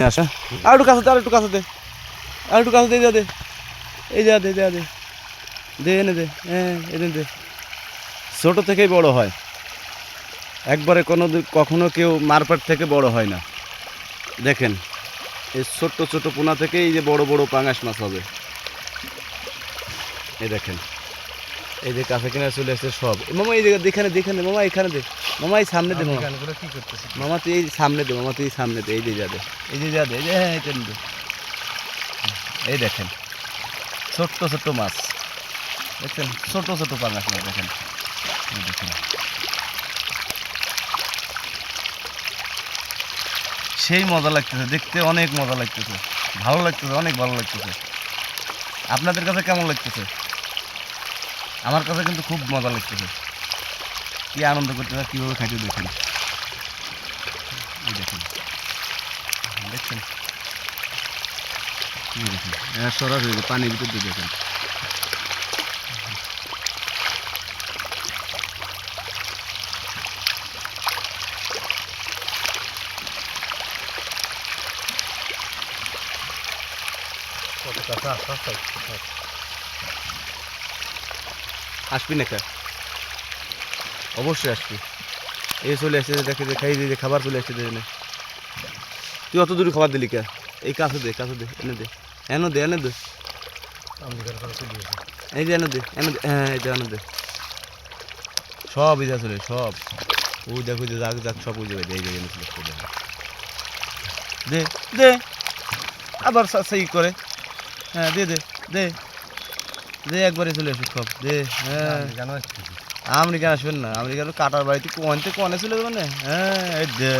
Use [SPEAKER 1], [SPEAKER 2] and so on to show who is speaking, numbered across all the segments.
[SPEAKER 1] আসা আর একটু কাছে আর একটু কাছে দে আর একটু কাছে দে এই যা দে দে দে এনে দে হ্যাঁ এনে দে ছোটো থেকেই বড় হয় একবারে কখনো কেউ মারপাট থেকে বড় হয় না দেখেন এই ছোট্ট ছোট পোনা থেকে এই যে বড় বড় পাঙাশ মাছ হবে এই দেখেন এই যে কাছে কিনা চলে আসছে সব মামা এই জায়গা দেখে মামা এখানে দে মামা এই সামনে দে মামা তুই এই সামনে দে মামা তুই সামনে দে এই যে যা দে এই যে যা দে এই যে হ্যাঁ এটা দে এই দেখেন ছোট্ট ছোট্ট মাছ দেখছেন ছোট ছোট পাঙাশ মাছ দেখেন এই দেখেন সেই মজা লাগতেছে দেখতে অনেক মজা লাগতেছে ভালো লাগতেছে অনেক ভালো লাগতেছে আপনাদের কাছে কেমন লাগতেছে আমার কাছে কিন্তু খুব মজা লাগতেছে কি আনন্দ করতেছে কীভাবে খাইতে দেখেন এই দেখেন দেখছেন দেখেন সরাসরি পানির ভিতর দিয়ে দেখেন আসবি না কে অবশ্যই আসবি এই চলে আসছে দেখে যে খাই দিয়ে খাবার চলে আসছে দেখে তুই অত দূরে খাবার দিলি কে এই কাছে দে এনে দে এনে দে এই যে এনে দে হ্যাঁ এই যে এনে দে সব এই যা চলে সব ওই দেখো যে যাক সব ওই জায়গায় এই জায়গায় এনে চলে দে দে আবার সেই করে হ্যাঁ দে দে দে দে একবারে চলে আসুক সব দে হ্যাঁ আমেরিকান আসবেন না আমেরিকান কাটার বাড়িতে কনে চলে যাবেন না হ্যাঁ দে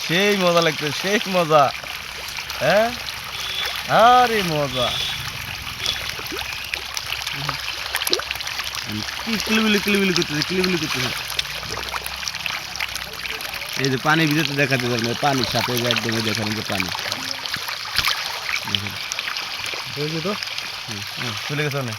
[SPEAKER 1] সেই মজা লাগছে সেই মজা হ্যাঁ আরে মজা কি কিলিবিলি করতেছে এই যে পানির ভিতরে দেখাতে পারবেন পানির সাথে একদম দেখাবেন যে পানি দেখেন তো চলে গেছে অনেক